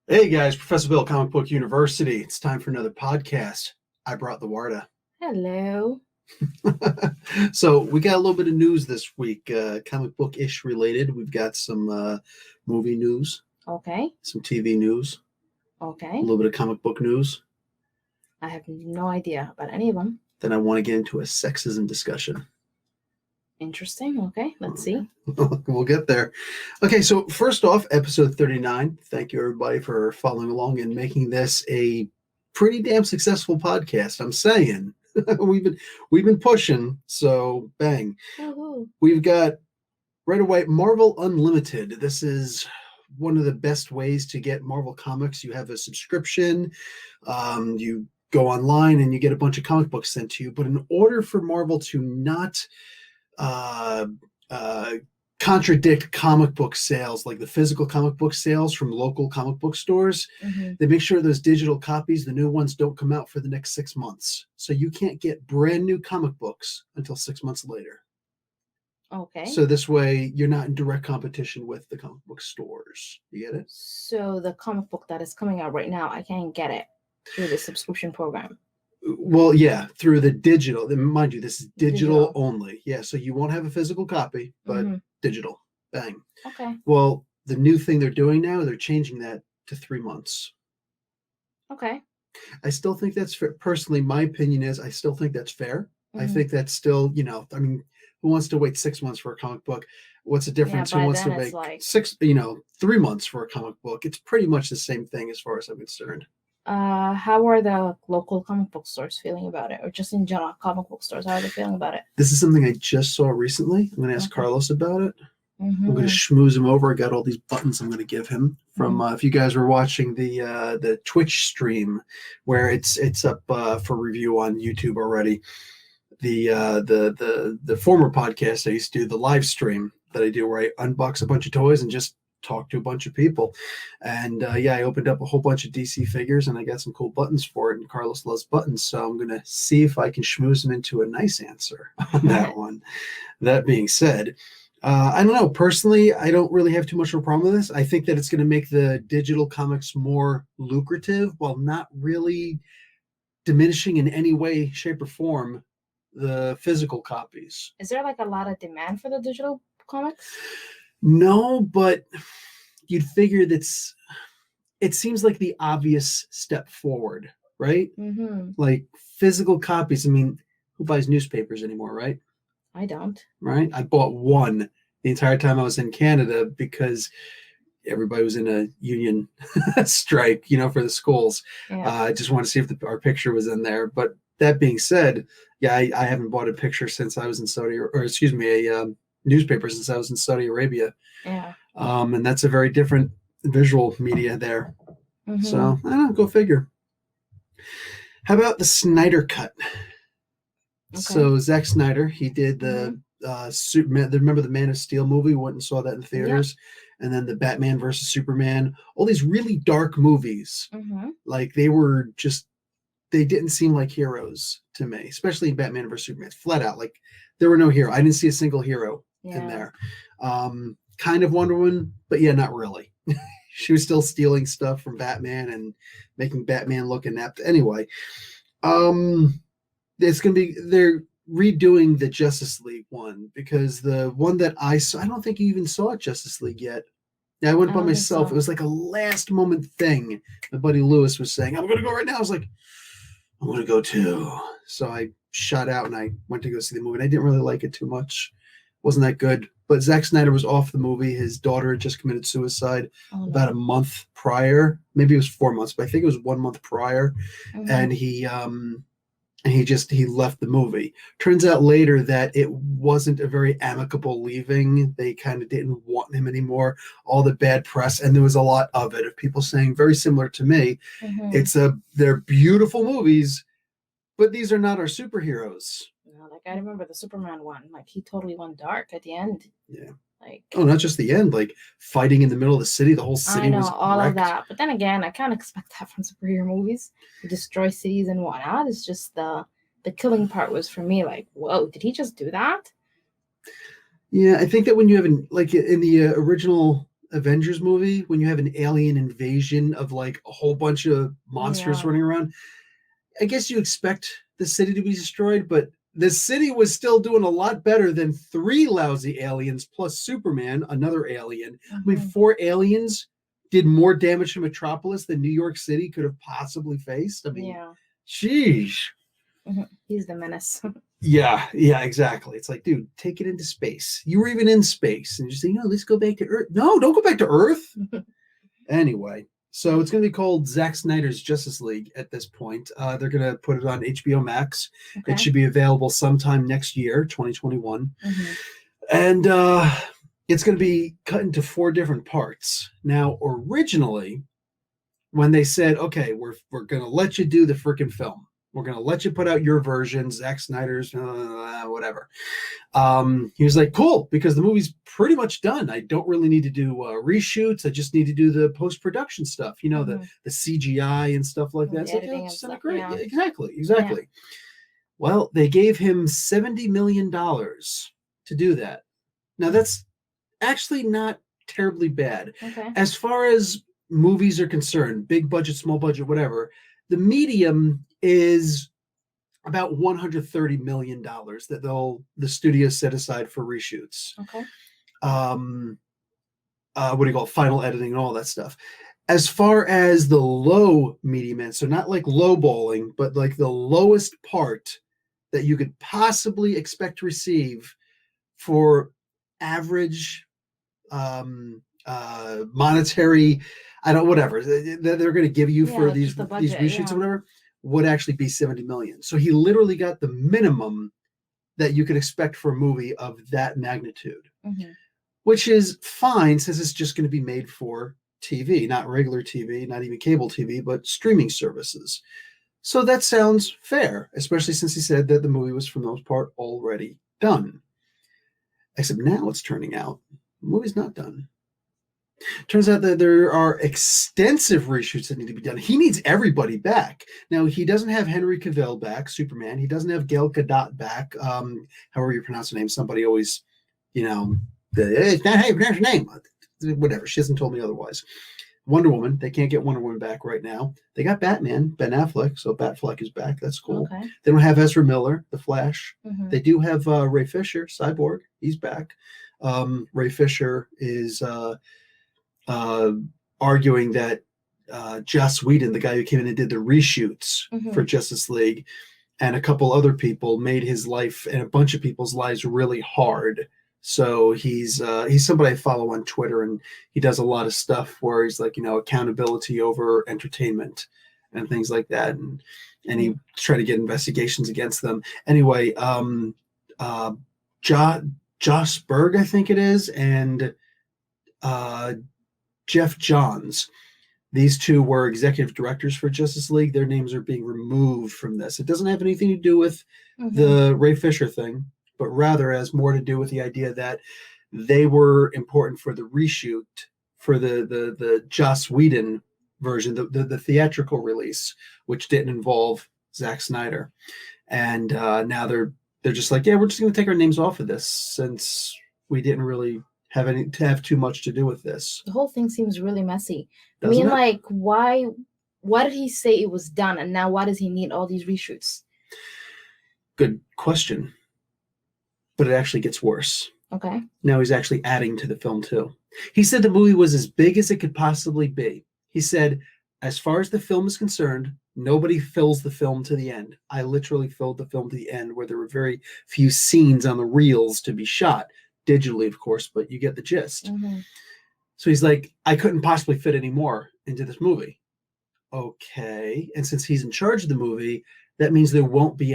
Hey guys, Professor Bill, Comic Book University. It's time for another podcast. I brought the Warda. Hello. So we got a little bit of news this week, comic book-ish related. We've got some movie news, Okay. some TV news, Okay. a little bit of comic book news. I have no idea about any of them. Then I want to get into a sexism discussion. Interesting. Okay. Let's see. We'll get there. Okay, so first off, episode 39. Thank you everybody for following along and making this a pretty damn successful podcast. I'm saying we've been pushing, so bang. Woohoo. We've got right away Marvel Unlimited. This is one of the best ways to get Marvel comics. You have a subscription. You go online and you get a bunch of comic books sent to you. But in order for Marvel to not contradict comic book sales, like the physical comic book sales from local comic book stores, they make sure those digital copies, the new ones, don't come out for the next 6 months. So you can't get brand new comic books until 6 months later. Okay. So this way you're not in direct competition with the comic book stores. You get it? So the comic book that is coming out right now, I can't get it through the subscription program. Well, yeah, through the digital. Mind you, this is digital only. Yeah, so you won't have a physical copy, but digital. Bang. Okay. Well, the new thing they're doing now, they're changing that to 3 months. Okay. I still think that's fair. Personally, my opinion is I still think that's fair. I think that's still, I mean, who wants to wait 6 months for a comic book? What's the difference? Who wants to wait 3 months for a comic book? It's pretty much the same thing as far as I'm concerned. How are the local comic book stores feeling about it, or just in general comic book stores? How are they feeling about it? This is something I just saw recently. I'm going to ask Carlos about it. I'm going to schmooze him over. I got all these buttons I'm going to give him from. If you guys were watching the Twitch stream, where it's up for review on YouTube already. The former podcast I used to do, the live stream that I do, where I unbox a bunch of toys and just talk to a bunch of people. And I opened up a whole bunch of DC figures and I got some cool buttons for it, and Carlos loves buttons, so I'm gonna see if I can schmooze him into a nice answer on that one. That being said, I don't know, personally I don't really have too much of a problem with this. I think that it's going to make the digital comics more lucrative while not really diminishing in any way, shape, or form the physical copies. Is there like a lot of demand for the digital comics? No, but you'd figure it seems like the obvious step forward, right? Like physical copies. I mean, who buys newspapers anymore, right? I don't. Right? I bought one the entire time I was in Canada because everybody was in a union strike, for the schools. Yeah. I just wanted to see if our picture was in there. But that being said, I haven't bought a picture since I was in a newspaper since I was in Saudi Arabia. Yeah. And that's a very different visual media there. So I don't know, go figure. How about the Snyder Cut? Okay. So Zack Snyder, he did the Superman. Remember the Man of Steel movie? Went and saw that in the theaters. Yeah. And then the Batman versus Superman. All these really dark movies. Like they didn't seem like heroes to me, especially in Batman versus Superman. Flat out, like there were no hero. I didn't see a single hero in there. Kind of Wonder Woman, but yeah, not really. She was still stealing stuff from Batman and making Batman look inept. Anyway, it's gonna be, they're redoing the Justice League one, because the one that I saw, I don't think you even saw Justice League yet. Yeah, I went by myself. So. It was like a last moment thing. My buddy Lewis was saying, I'm gonna go right now. I was like, I'm gonna go too. So I shot out and I went to go see the movie. And I didn't really like it too much. Wasn't that good. But Zack Snyder was off the movie. His daughter had just committed suicide about a month prior. Maybe it was 4 months, but I think it was 1 month prior. And he left the movie. Turns out later that it wasn't a very amicable leaving. They kind of didn't want him anymore. All the bad press, and there was a lot of it, of people saying, very similar to me, they're beautiful movies, but these are not our superheroes. Like I remember the Superman one, like he totally went dark at the end. Yeah. Like, oh, not just the end, like fighting in the middle of the city. The whole city was all wrecked. Of that. But then again, I can't expect that from superhero movies. You destroy cities and whatnot. It's just the killing part was for me like, whoa, did he just do that? Yeah, I think that when you have like in the original Avengers movie when you have an alien invasion of like a whole bunch of monsters running around. I guess you expect the city to be destroyed, but the city was still doing a lot better than 3 lousy aliens plus Superman, another alien. I mean, 4 aliens did more damage to Metropolis than New York City could have possibly faced. I mean, sheesh. He's the menace. Yeah, exactly. It's like, dude, take it into space. You were even in space, and you say, let's go back to Earth. No, don't go back to Earth. Anyway, so it's going to be called Zack Snyder's Justice League at this point. They're going to put it on HBO Max. Okay. It should be available sometime next year, 2021. And it's going to be cut into 4 different parts. Now, originally, when they said, okay, we're going to let you do the freaking film. We're going to let you put out your version, Zack Snyder's, whatever. He was like, cool, because the movie's pretty much done. I don't really need to do reshoots. I just need to do the post-production stuff, the CGI and stuff like that. It's like, great. Yeah, exactly. Yeah. Well, they gave him $70 million to do that. Now, that's actually not terribly bad. Okay. As far as movies are concerned, big budget, small budget, whatever, the medium is about $130 million that the studio set aside for reshoots. Okay. What do you call it? Final editing and all that stuff. As far as the low medium end, so not like low bowling, but like the lowest part that you could possibly expect to receive for average monetary, whatever they're going to give you for these reshoots or whatever, would actually be $70 million. So he literally got the minimum that you could expect for a movie of that magnitude, which is fine since it's just going to be made for TV, not regular TV, not even cable TV, but streaming services. So that sounds fair, especially since he said that the movie was for the most part already done. Except now it's turning out the movie's not done. Turns out that there are extensive reshoots that need to be done. He needs everybody back. Now, he doesn't have Henry Cavill back, Superman. He doesn't have Gal Gadot back, however you pronounce her name. Somebody always, it's not how you pronounce her name. Whatever. She hasn't told me otherwise. Wonder Woman. They can't get Wonder Woman back right now. They got Batman, Ben Affleck, so Batfleck is back. That's cool. Okay. They don't have Ezra Miller, The Flash. They do have Ray Fisher, Cyborg. He's back. Ray Fisher is... arguing that Joss Whedon, the guy who came in and did the reshoots for Justice League, and a couple other people made his life and a bunch of people's lives really hard. So he's somebody I follow on Twitter, and he does a lot of stuff where he's like, accountability over entertainment and things like that, and he tried to get investigations against them. Anyway, Joss Berg, I think it is, and Jeff Johns. These 2 were executive directors for Justice League. Their names are being removed from this. It doesn't have anything to do with the Ray Fisher thing, but rather has more to do with the idea that they were important for the reshoot for the Joss Whedon version, the theatrical release, which didn't involve Zack Snyder. And now they're just like, we're just going to take our names off of this since we didn't really have too much to do with this. The whole thing seems really messy. Like, why did he say it was done, and now why does he need all these reshoots? Good question. But it actually gets worse. Okay. Now he's actually adding to the film too. He said the movie was as big as it could possibly be. He said, as far as the film is concerned, nobody fills the film to the end. I literally filled the film to the end where there were very few scenes on the reels to be shot. Digitally, of course, but you get the gist. So he's like, I couldn't possibly fit any more into this movie. Okay. And since he's in charge of the movie, that means there won't be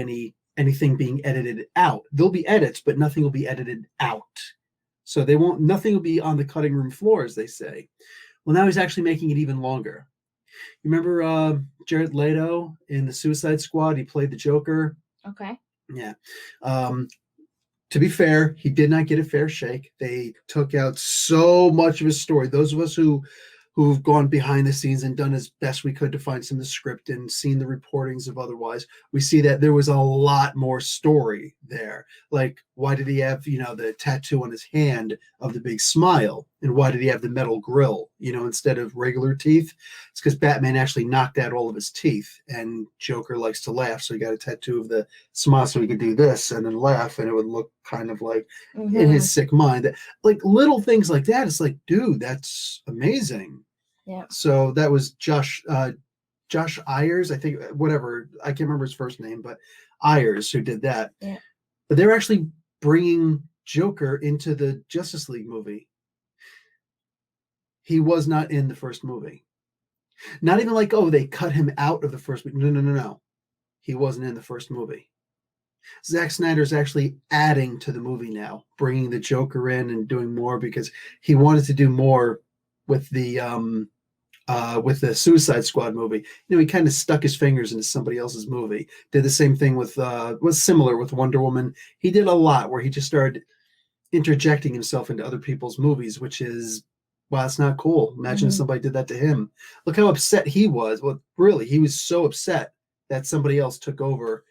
anything being edited out. There'll be edits, but nothing will be edited out. So nothing will be on the cutting room floor, as they say. Well, now he's actually making it even longer. You remember Jared Leto in the Suicide Squad? He played the Joker. Okay. Yeah. To be fair, he did not get a fair shake. They took out so much of his story. Those of us who've gone behind the scenes and done as best we could to find some of the script and seen the reportings of otherwise, we see that there was a lot more story there. Like, why did he have, the tattoo on his hand of the big smile And why did he have the metal grill, instead of regular teeth? It's because Batman actually knocked out all of his teeth, and Joker likes to laugh, so he got a tattoo of the smile so he could do this and then laugh, and it would look kind of like in his sick mind. Like little things like that. It's like, dude, that's amazing. Yeah. So that was Josh Ayers, I think, whatever. I can't remember his first name, but Ayers who did that. Yeah. But they're actually bringing Joker into the Justice League movie. He was not in the first movie. Not even like, oh, they cut him out of the first movie. No. He wasn't in the first movie. Zack Snyder's actually adding to the movie now, bringing the Joker in and doing more because he wanted to do more with the Suicide Squad movie. He kind of stuck his fingers into somebody else's movie. Did the same thing with was similar with Wonder Woman. He did a lot where he just started interjecting himself into other people's movies, which is, wow, it's not cool. Imagine if somebody did that to him. Look how upset he was. Well, really, he was so upset that somebody else took over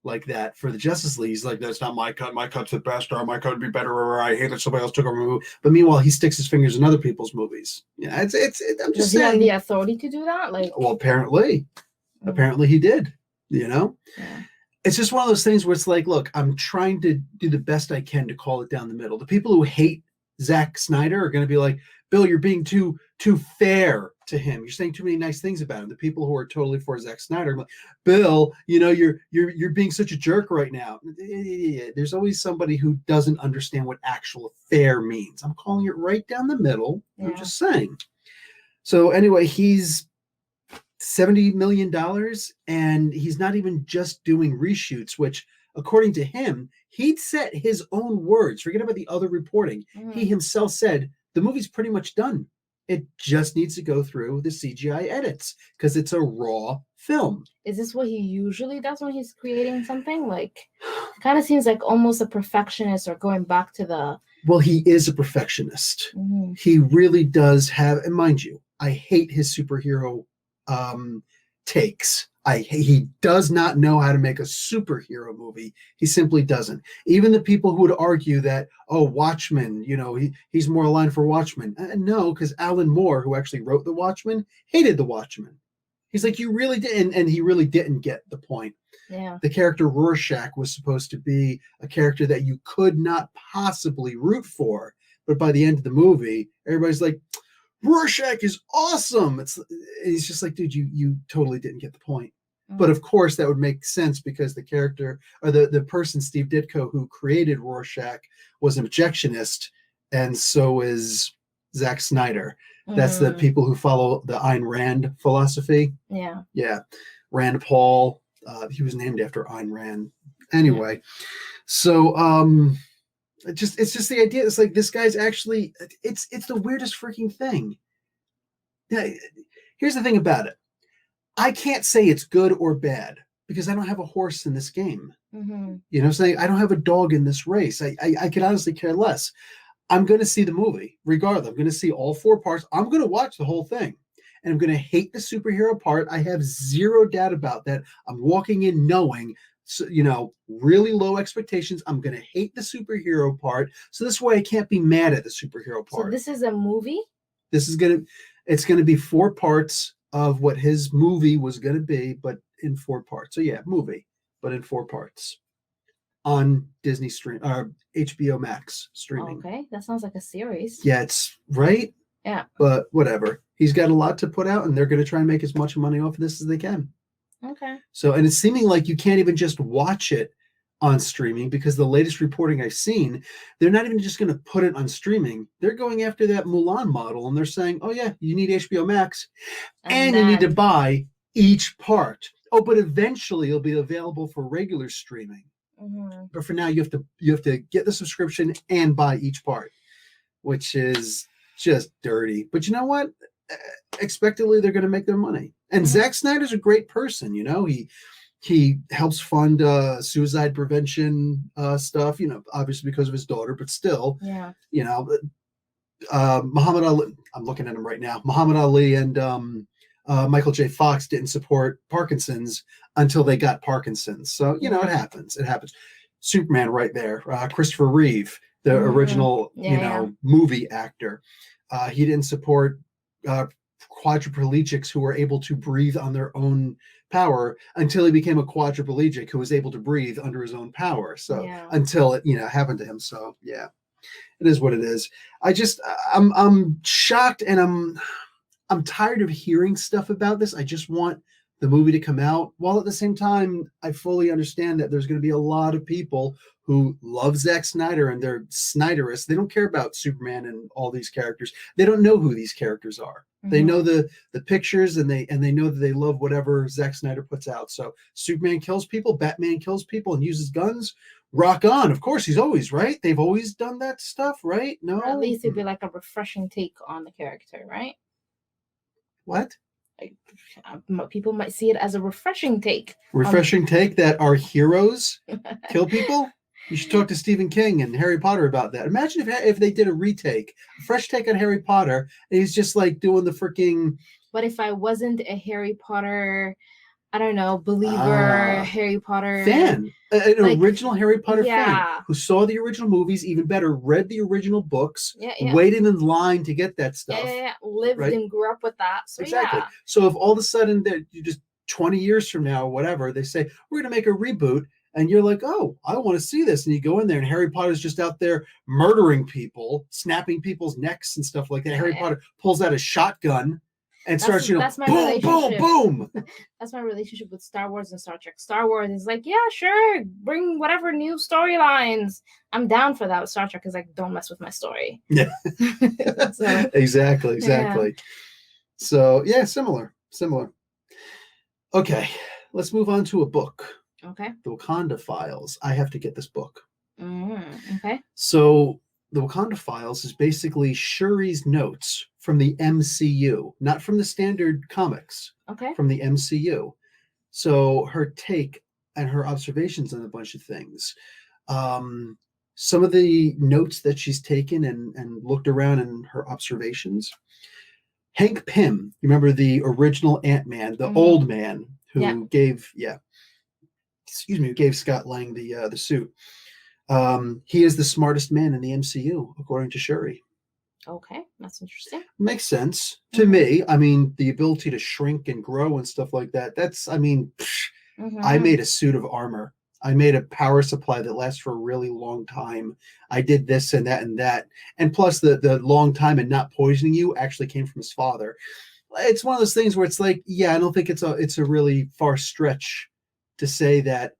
like that for the Justice League. He's like, that's not my cut. My cut's the best, or my cut would be better, or I hate that somebody else took over my movie. But meanwhile, he sticks his fingers in other people's movies. Yeah, I'm just saying. Does he have the authority to do that? Well, apparently he did. Yeah. It's just one of those things where it's like, look, I'm trying to do the best I can to call it down the middle. The people who hate Zack Snyder are going to be like, Bill, you're being too fair to him. You're saying too many nice things about him. The people who are totally for Zack Snyder, like, Bill, you're being such a jerk right now. There's always somebody who doesn't understand what actual fair means. I'm calling it right down the middle. Yeah. I'm just saying. So anyway, he's $70 million, and he's not even just doing reshoots, which, according to him, he'd set his own words. Forget about the other reporting. He himself said, the movie's pretty much done. It just needs to go through the CGI edits because it's a raw film. Is this what he usually does when he's creating something? Like, kind of seems like almost a perfectionist, or going back to the... Well, he is a perfectionist. He really does have, and mind you, I hate his superhero takes. He does not know how to make a superhero movie. He simply doesn't. Even the people who would argue that, oh, Watchmen, he's more aligned for Watchmen. No, because Alan Moore, who actually wrote The Watchmen, hated The Watchmen. He's like, you really didn't, and he really didn't get the point. Yeah. The character Rorschach was supposed to be a character that you could not possibly root for, but by the end of the movie, everybody's like, Rorschach is awesome. He's just like, dude, you totally didn't get the point. But of course, that would make sense because the character, or the person, Steve Ditko, who created Rorschach, was an objectionist, and so is Zack Snyder. That's the people who follow the Ayn Rand philosophy. Yeah. Rand Paul. He was named after Ayn Rand. Anyway, so it's just the idea. It's like, this guy's actually, it's the weirdest freaking thing. Yeah, here's the thing about it. I can't say it's good or bad because I don't have a horse in this game. You know what I'm saying? I don't have a dog in this race. I could honestly care less. I'm going to see the movie regardless. I'm going to see all 4 parts. I'm going to watch the whole thing, and I'm going to hate the superhero part. I have zero doubt about that. I'm walking in knowing, really low expectations. I'm going to hate the superhero part. So this way I can't be mad at the superhero part. So this is a movie? It's going to be 4 parts of what his movie was going to be, but in 4 parts. So yeah, movie, but in 4 parts on Disney HBO Max streaming. Okay, that sounds like a series. Yeah, it's right. Yeah, but whatever. He's got a lot to put out, and they're going to try and make as much money off of this as they can. Okay. So, and it's seeming like you can't even just watch it on streaming, because the latest reporting I've seen, they're not even just going to put it on streaming. They're going after that Mulan model, and they're saying, oh yeah, you need HBO Max, and you need to buy each part. Oh, but eventually it'll be available for regular streaming. But for now, you have to get the subscription and buy each part, which is just dirty. But you know what? Expectedly, they're going to make their money. And Zack Snyder's a great person. He helps fund suicide prevention stuff, obviously because of his daughter, but still, Muhammad Ali, I'm looking at him right now. Muhammad Ali and Michael J. Fox didn't support Parkinson's until they got Parkinson's. So, it happens. It happens. Superman right there. Christopher Reeve, the original, movie actor. He didn't support quadriplegics who were able to breathe on their own power until he became a quadriplegic who was able to breathe under his own power. So until it, happened to him. So yeah, it is what it is. I'm shocked, and I'm tired of hearing stuff about this. I just want the movie to come out, while at the same time, I fully understand that there's going to be a lot of people who love Zack Snyder and they're Snyderists. They don't care about Superman and all these characters. They don't know who these characters are. Mm-hmm. They know the pictures, and they know that they love whatever Zack Snyder puts out. So Superman kills people, Batman kills people and uses guns. Rock on. Of course, he's always right. They've always done that stuff, right? No, or at least it'd be like a refreshing take on the character, right? What? People might see it as a refreshing take. Refreshing take that our heroes kill people? You should talk to Stephen King and Harry Potter about that. Imagine if they did a fresh take on Harry Potter, and he's just like doing the freaking... But if I wasn't a Harry Potter, I don't know, believer, Harry Potter... fan. An original Harry Potter fan who saw the original movies, even better, read the original books, waited in line to get that stuff. Lived and grew up with that. So exactly. So if all of a sudden, you just 20 years from now, or whatever, they say, we're going to make a reboot, and you're like, oh, I want to see this. And you go in there, and Harry Potter's just out there murdering people, snapping people's necks and stuff like that. Harry Potter pulls out a shotgun and starts, that's my boom, boom, boom. That's my relationship with Star Wars and Star Trek. Star Wars is like, yeah, sure, bring whatever new storylines. I'm down for that. Star Trek is like, don't mess with my story. Yeah. So, exactly. Yeah. So, yeah, similar. Okay, let's move on to a book. Okay. The Wakanda Files. I have to get this book. Okay. So the Wakanda Files is basically Shuri's notes from the MCU, not from the standard comics. Okay. From the MCU. So her take and her observations on a bunch of things. Some of the notes that she's taken and looked around in her observations. Hank Pym, you remember the original Ant-Man, the old man who gave Scott Lang the suit. He is the smartest man in the MCU, according to Shuri. Okay, that's interesting. Makes sense to me. I mean, the ability to shrink and grow and stuff like that. I made a suit of armor. I made a power supply that lasts for a really long time. I did this and that and that. And plus the long time and not poisoning you actually came from his father. It's one of those things where it's like, I don't think it's a really far stretch to say that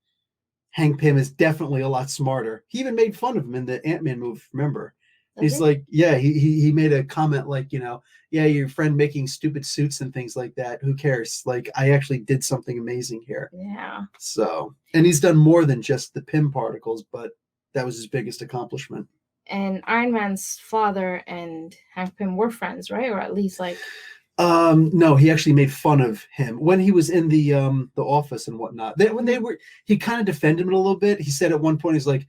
Hank Pym is definitely a lot smarter. He even made fun of him in the Ant-Man movie, remember? He's like, he made a comment like, your friend making stupid suits and things like that. Who cares? Like, I actually did something amazing here. Yeah. So, and he's done more than just the Pym particles, but that was his biggest accomplishment. And Iron Man's father and Hank Pym were friends, right? Or at least like... No, he actually made fun of him when he was in the office and whatnot. He kind of defended him a little bit. He said at one point, he's like,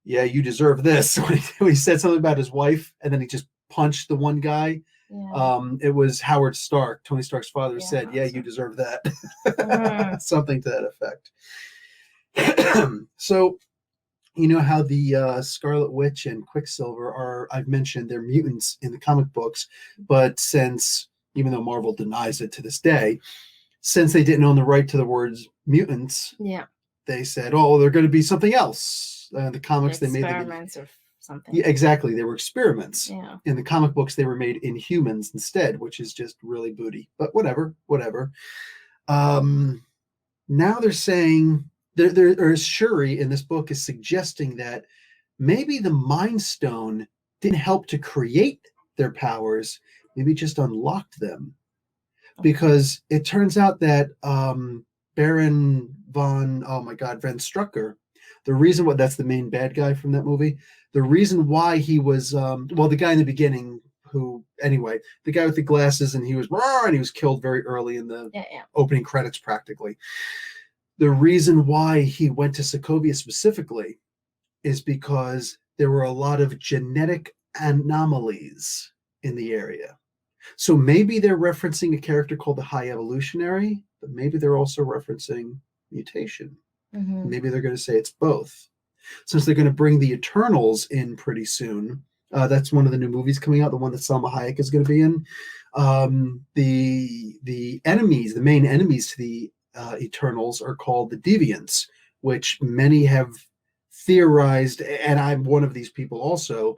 yeah, you deserve this. When he said something about his wife, and then he just punched the one guy. Yeah. It was Howard Stark, Tony Stark's father, said, you deserve that. Something to that effect. So, you know how the Scarlet Witch and Quicksilver are, I've mentioned, they're mutants in the comic books, but even though Marvel denies it to this day, since they didn't own the right to the words mutants, they said, they're going to be something else. The comics, they made experiments or something. Yeah, exactly. They were experiments. Yeah. In the comic books, they were made in humans instead, which is just really booty. But whatever. Now they're saying Shuri in this book is suggesting that maybe the Mind Stone didn't help to create their powers, maybe just unlocked them. Because it turns out that Baron von Strucker, the reason why that's the main bad guy from that movie, the reason why he was, the guy in the beginning the guy with the glasses, and he was killed very early in the opening credits practically. The reason why he went to Sokovia specifically is because there were a lot of genetic anomalies in the area. So maybe they're referencing a character called the High Evolutionary, but maybe they're also referencing mutation. Mm-hmm. Maybe they're going to say it's both. Since they're going to bring the Eternals in pretty soon, That's one of the new movies coming out. The one that Salma Hayek is going to be in. The enemies, the main enemies to the Eternals, are called the Deviants, which many have theorized, and I'm one of these people also,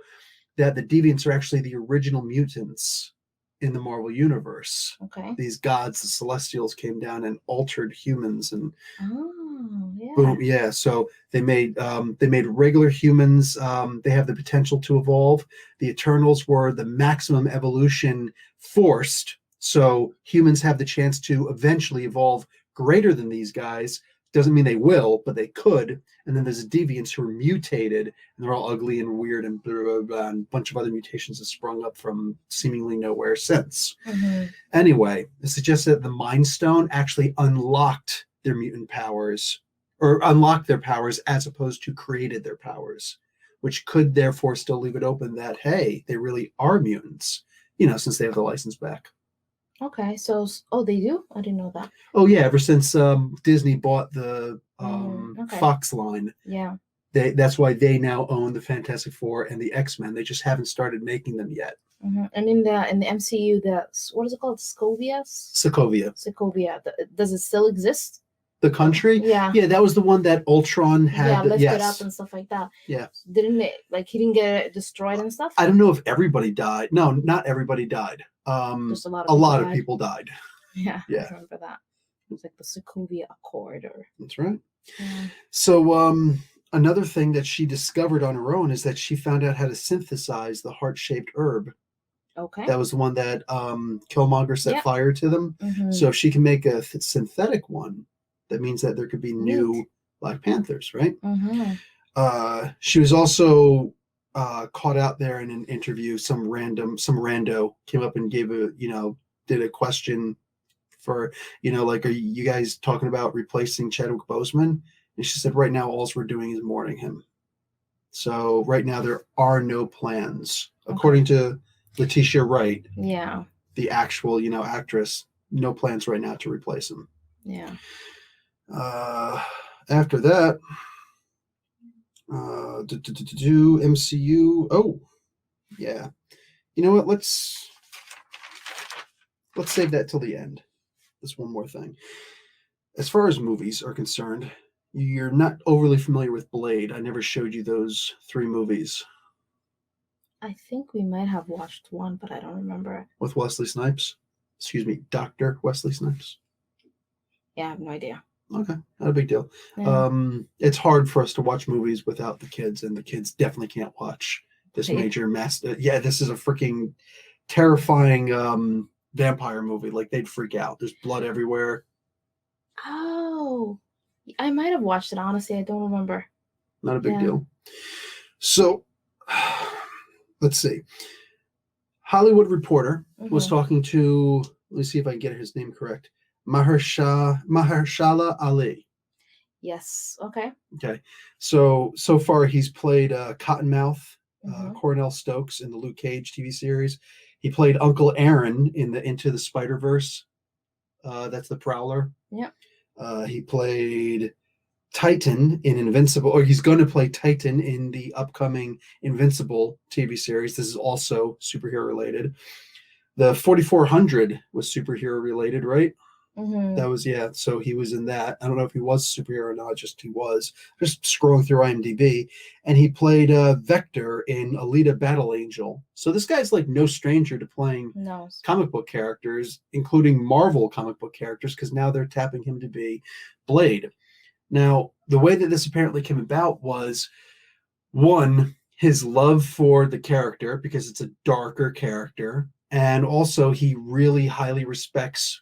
that the Deviants are actually the original mutants in the Marvel Universe. Okay. These gods, the Celestials, came down and altered humans, and yeah. boom, yeah. So they made regular humans. They have the potential to evolve. The Eternals were the maximum evolution forced, so humans have the chance to eventually evolve greater than these guys. Doesn't mean they will, but they could. And then there's the Deviants who are mutated, and they're all ugly and weird, and blah, blah, blah, and a bunch of other mutations have sprung up from seemingly nowhere since. Anyway, it suggests that the Mind Stone actually unlocked their mutant powers, or unlocked their powers as opposed to created their powers, which could therefore still leave it open that, hey, they really are mutants, since they have the license back. Okay, so they do? I didn't know that. Oh yeah, ever since Disney bought the Fox line, yeah, that's why they now own the Fantastic Four and the X-Men. They just haven't started making them yet. And in the MCU, what is it called? Sokovia. Does it still exist? The country? Yeah, that was the one that Ultron had. Lifted up and stuff like that. Yeah. Didn't it, he didn't get destroyed and stuff? I don't know if everybody died. No, not everybody died. Just a lot of people died. Yeah, I remember that. It was like the Sokovia Accord. That's right. Yeah. So another thing that she discovered on her own is that she found out how to synthesize the heart-shaped herb. Okay. That was the one that Killmonger set fire to them. So if she can make a synthetic one, that means that there could be new Black Panthers, right? She was also caught out there in an interview. Some rando came up and gave did a question for, are you guys talking about replacing Chadwick Boseman? And she said, right now, all we're doing is mourning him. So right now, there are no plans, according to Letitia Wright. Yeah. The actual, actress, no plans right now to replace him. Yeah. After that, MCU. Oh, yeah. You know what? Let's save that till the end. There's one more thing. As far as movies are concerned, you're not overly familiar with Blade. I never showed you those 3 movies. I think we might have watched one, but I don't remember. With Wesley Snipes? Excuse me, Dr. Wesley Snipes? Yeah, I have no idea. Okay, not a big deal. Yeah. It's hard for us to watch movies without the kids, and the kids definitely can't watch this major mass. This is a freaking terrifying vampire movie. Like, they'd freak out. There's blood everywhere. Oh, I might have watched it. Honestly, I don't remember. Not a big deal. So, let's see. Hollywood Reporter was talking to, let me see if I can get his name correct, Mahershala Ali. Yes. Okay. Okay. So far he's played Cottonmouth, Cornell Stokes in the Luke Cage TV series. He played Uncle Aaron in the Into the Spider-Verse. That's the Prowler. Yep. He played Titan in Invincible, or he's going to play Titan in the upcoming Invincible TV series. This is also superhero related. The 4400 was superhero related, right? That was, so he was in that. I don't know if he was a superhero or not, just he was. Just scrolling through IMDb. And he played Vector in Alita Battle Angel. So this guy's like no stranger to playing comic book characters, including Marvel comic book characters, because now they're tapping him to be Blade. Now, the way that this apparently came about was, one, his love for the character, because it's a darker character, and also he really highly respects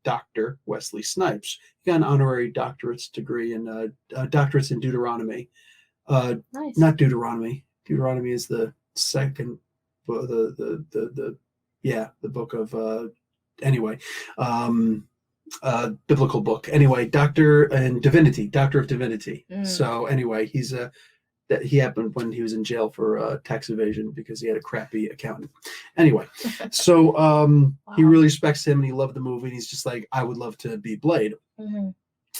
Dr. Wesley Snipes. He got an honorary doctorate's degree in doctorates in Deuteronomy. Nice. Not Deuteronomy. Deuteronomy is the second, the book of biblical book. Anyway, doctor of divinity. So anyway, he's that he happened when he was in jail for tax evasion because he had a crappy accountant. Anyway, so he really respects him and he loved the movie. And he's just like, I would love to be Blade.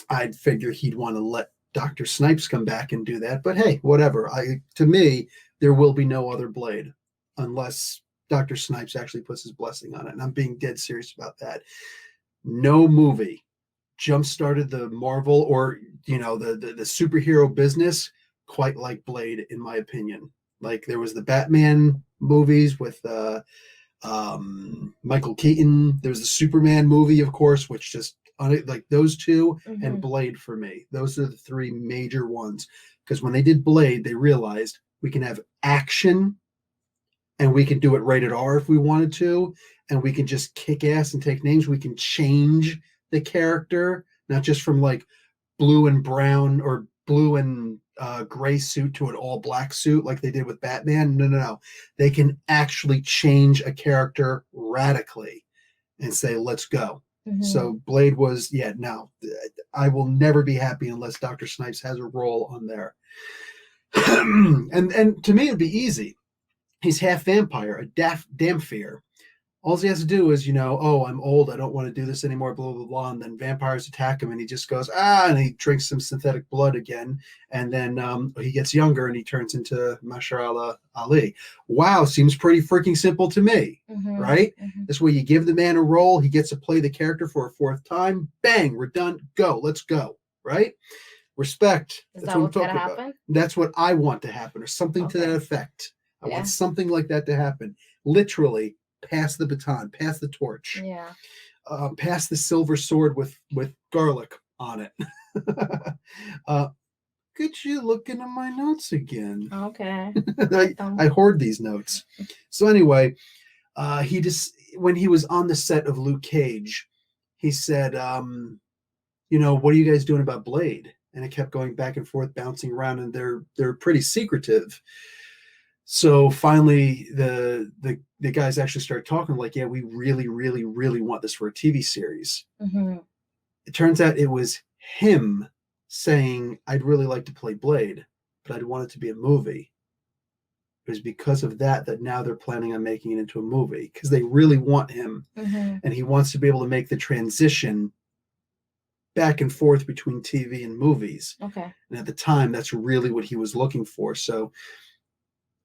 I'd figure he'd want to let Dr. Snipes come back and do that, but hey, whatever. To me, there will be no other Blade unless Dr. Snipes actually puts his blessing on it. And I'm being dead serious about that. No movie jump-started the Marvel or, the superhero business quite like Blade, in my opinion. Like, there was the Batman movies with Michael Keaton. There's the Superman movie, of course, which just like those two and Blade for me. Those are the three major ones. Because when they did Blade, they realized we can have action and we can do it rated R if we wanted to, and we can just kick ass and take names. We can change the character, not just from like blue and brown or blue and gray suit to an all black suit like they did with Batman. No. They can actually change a character radically and say, let's go. So Blade was, no, I will never be happy unless Dr. Snipes has a role on there. and to me, it'd be easy. He's half vampire, a Damphir. All he has to do is, I'm old, I don't want to do this anymore, blah, blah, blah. And then vampires attack him and he just goes, and he drinks some synthetic blood again. And then he gets younger and he turns into Mashallah Ali. Wow, seems pretty freaking simple to me, right? This way you give the man a role, he gets to play the character for a fourth time. Bang, we're done. Go, let's go, right? Respect. That's what I'm talking about. Happen? That's what I want to happen, or something to that effect. I want something like that to happen. Literally, pass the baton, pass the torch. Yeah. Pass the silver sword with garlic on it. Could you look into my notes again? Okay. I hoard these notes. So anyway, when he was on the set of Luke Cage, he said, what are you guys doing about Blade? And it kept going back and forth, bouncing around, and they're pretty secretive. So finally, the guys actually started talking like, we really, really, really want this for a TV series. It turns out it was him saying, I'd really like to play Blade, but I'd want it to be a movie. It was because of that now they're planning on making it into a movie, because they really want him. And he wants to be able to make the transition back and forth between TV and movies. Okay. And at the time, that's really what he was looking for. So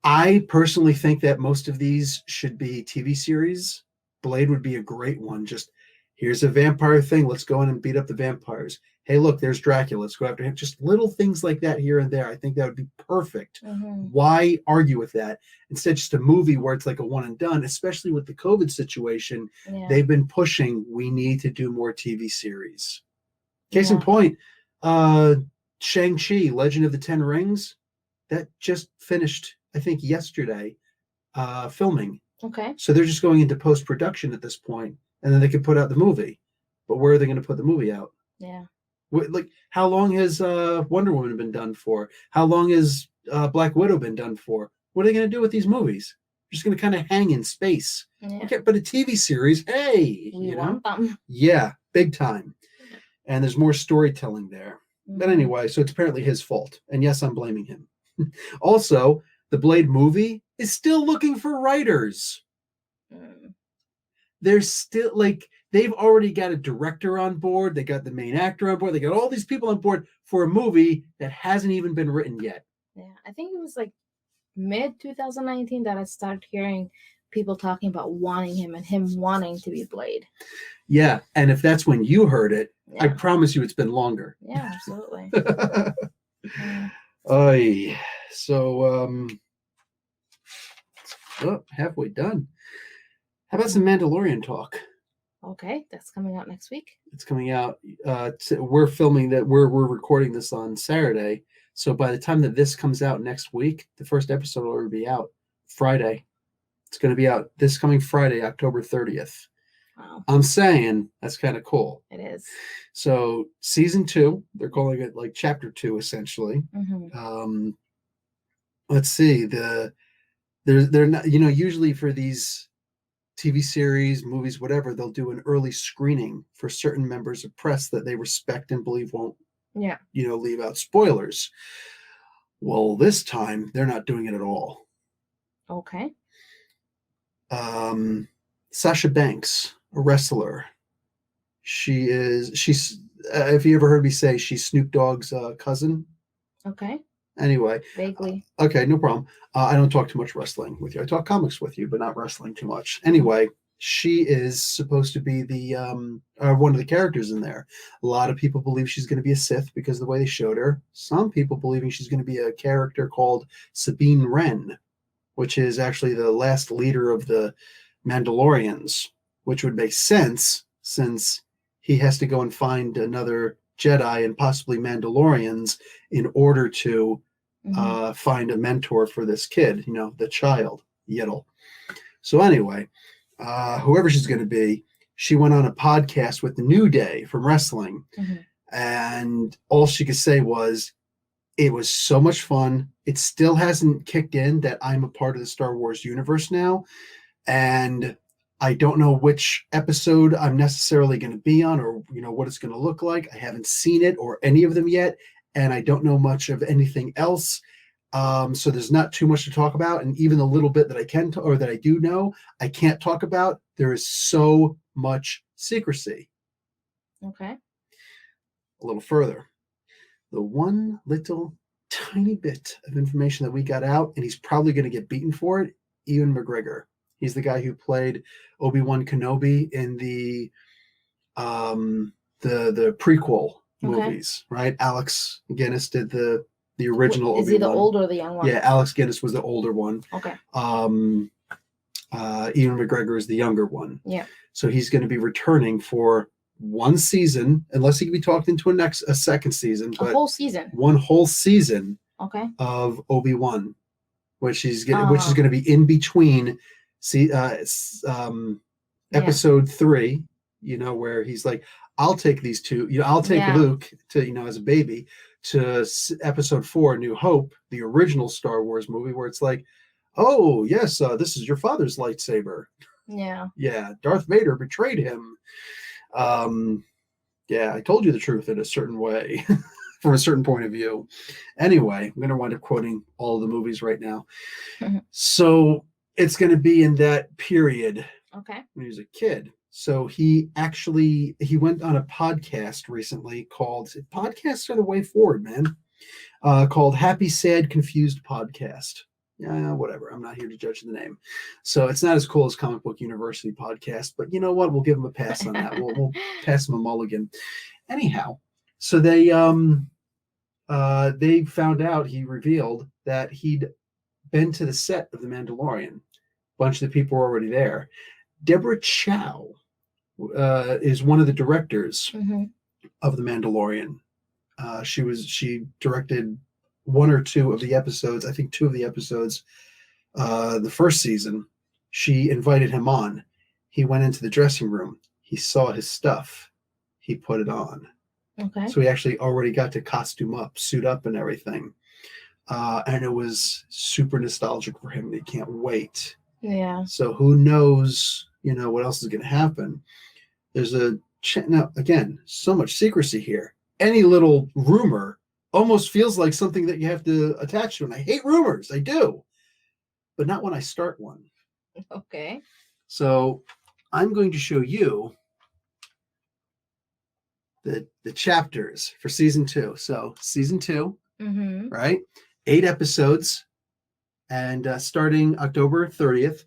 I personally think that most of these should be TV series. Blade would be a great one. Just, here's a vampire thing. Let's go in and beat up the vampires. Hey, look, there's Dracula. Let's go after him. Just little things like that here and there. I think that would be perfect. Why argue with that? Instead, just a movie where it's like a one and done, especially with the COVID situation. They've been pushing, we need to do more TV series. Case in point, Shang-Chi, Legend of the Ten Rings, that just finished, I think, yesterday, filming. Okay. So they're just going into post-production at this point, and then they can put out the movie. But where are they going to put the movie out? Yeah. Like, how long has Wonder Woman been done for? How long has Black Widow been done for? What are they going to do with these movies? They're just going to kind of hang in space. Okay, but a TV series, hey, we want them. Yeah, big time. And there's more storytelling there. But anyway, so it's apparently his fault. And yes, I'm blaming him. Also, the Blade movie is still looking for writers. They're still, like, they've already got a director on board. They got the main actor on board. They got all these people on board for a movie that hasn't even been written yet. Yeah, I think it was like mid-2019 that I started hearing people talking about wanting him and him wanting to be Blade. Yeah, and if that's when you heard it, I promise you it's been longer. Yeah, absolutely. So, halfway done. How about some Mandalorian talk? Okay, that's coming out next week. It's coming out. We're filming that. We're recording this on Saturday. So by the time that this comes out next week, the first episode will already be out Friday. It's going to be out this coming Friday, October 30th. Wow. I'm saying that's kind of cool. It is. So season 2, they're calling it like chapter 2, essentially. Let's see. They're not, usually for these TV series, movies, whatever, they'll do an early screening for certain members of press that they respect and believe won't, leave out spoilers. Well, this time they're not doing it at all. Okay. Sasha Banks, a wrestler. She's if you ever heard me say, she's Snoop Dogg's cousin. Okay. Anyway. Vaguely. Okay, no problem. I don't talk too much wrestling with you. I talk comics with you, but not wrestling too much. Anyway, she is supposed to be the one of the characters in there. A lot of people believe she's going to be a Sith because of the way they showed her. Some people believing she's going to be a character called Sabine Wren, which is actually the last leader of the Mandalorians, which would make sense since he has to go and find another Jedi and possibly Mandalorians in order to find a mentor for this kid, the child, Yiddle. So anyway, whoever she's going to be, she went on a podcast with the New Day from wrestling, and all she could say was, it was so much fun. It still hasn't kicked in that I'm a part of the Star Wars universe now, and I don't know which episode I'm necessarily going to be on or, what it's going to look like. I haven't seen it or any of them yet, and I don't know much of anything else. So there's not too much to talk about. And even the little bit that I can, or that I do know, I can't talk about. There is so much secrecy. Okay. A little further. The one little tiny bit of information that we got out, and he's probably going to get beaten for it, Ewan McGregor. He's the guy who played Obi-Wan Kenobi in the prequel movies, right? Alex Guinness did the original Obi-Wan. Is he the old or the young one? Yeah, Alex Guinness was the older one. Okay. Ewan McGregor is the younger one. Yeah. So he's going to be returning for one season, unless he can be talked into a second season. A whole season. One whole season. Okay. Of Obi-Wan, which is going to be in between. Episode 3, where he's like, I'll take these two, I'll take Luke to, as a baby, to episode 4, New Hope, the original Star Wars movie, where it's like, oh, yes, this is your father's lightsaber. Yeah. Yeah, Darth Vader betrayed him. Yeah, I told you the truth in a certain way, from a certain point of view. Anyway, I'm going to wind up quoting all of the movies right now. So it's going to be in that period when he was a kid. So he went on a podcast recently called, podcasts are the way forward, man, called Happy, Sad, Confused Podcast. Yeah, whatever. I'm not here to judge the name. So it's not as cool as Comic Book University podcast, but you know what? We'll give him a pass on that. We'll pass him a mulligan. Anyhow, so they found out, he revealed that he'd been to the set of The Mandalorian. A bunch of the people were already there. Deborah Chow is one of the directors of The Mandalorian. She directed one or two of the episodes, I think 2 of the episodes, the first season. She invited him on. He went into the dressing room. He saw his stuff. He put it on. Okay. So he actually already got to costume up, suit up and everything. And it was super nostalgic for him. He can't wait. Yeah. So who knows, what else is going to happen. There's now, again, so much secrecy here. Any little rumor almost feels like something that you have to attach to. And I hate rumors. I do. But not when I start one. Okay. So I'm going to show you the chapters for season 2. So season 2, right? 8 episodes, and starting October 30th.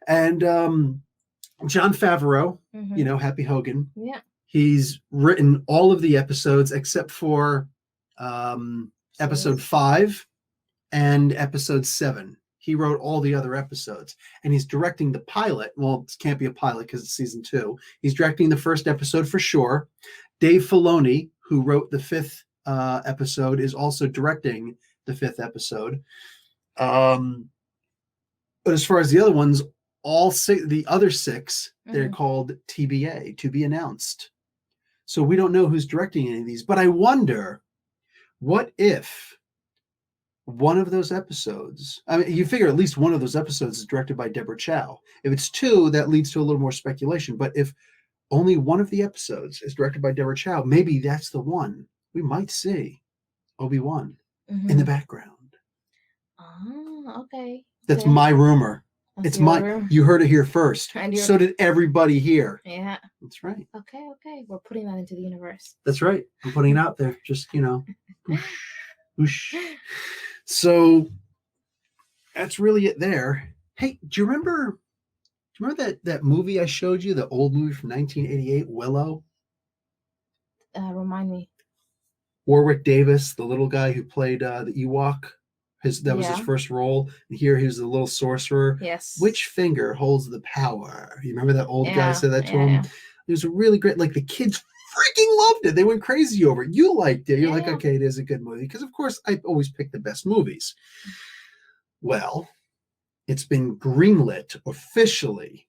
And Jon Favreau, Happy Hogan. Yeah. He's written all of the episodes except for episode 5 and episode 7. He wrote all the other episodes, and he's directing the pilot. Well, it can't be a pilot because it's season 2. He's directing the first episode for sure. Dave Filoni, who wrote the 5th episode, is also directing the 5th episode. But as far as the other ones, the other 6, they're called TBA, to be announced. So we don't know who's directing any of these, but I wonder, what if one of those episodes, I mean, you figure at least one of those episodes is directed by Deborah Chow. If it's 2, that leads to a little more speculation. But if only one of the episodes is directed by Deborah Chow, maybe that's the one. We might see Obi-Wan in the background. Oh, okay. That's my rumor. That's you heard it here first. So did everybody here. Yeah. That's right. Okay. We're putting that into the universe. That's right. I'm putting it out there. Just, Whoosh. So that's really it there. Hey, do you remember that movie I showed you, the old movie from 1988, Willow? Remind me. Warwick Davis, the little guy who played the Ewok. That was his first role. And here he was the little sorcerer. Yes. Which finger holds the power? You remember that old guy said that to him? Yeah. It was a really great, like the kids freaking loved it. They went crazy over it. You liked it. You're like, okay, it is a good movie. Because of course I always pick the best movies. Well, it's been greenlit officially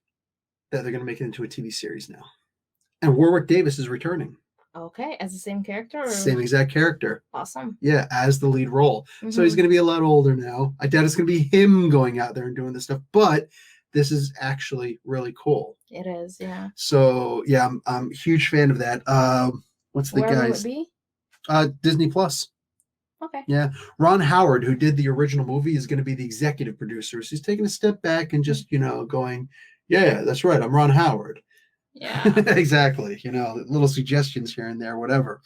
that they're going to make it into a TV series now. And Warwick Davis is returning. Okay, as the same character? Or... Same exact character. Awesome. Yeah, as the lead role. Mm-hmm. So he's going to be a lot older now. I doubt it's going to be him going out there and doing this stuff, but this is actually really cool. It is, yeah. So, yeah, I'm a huge fan of that. What's the guy's? Where will it be? Disney Plus. Okay. Yeah. Ron Howard, who did the original movie, is going to be the executive producer. So he's taking a step back and just, going, yeah, that's right. I'm Ron Howard. Yeah. Exactly. Little suggestions here and there, whatever.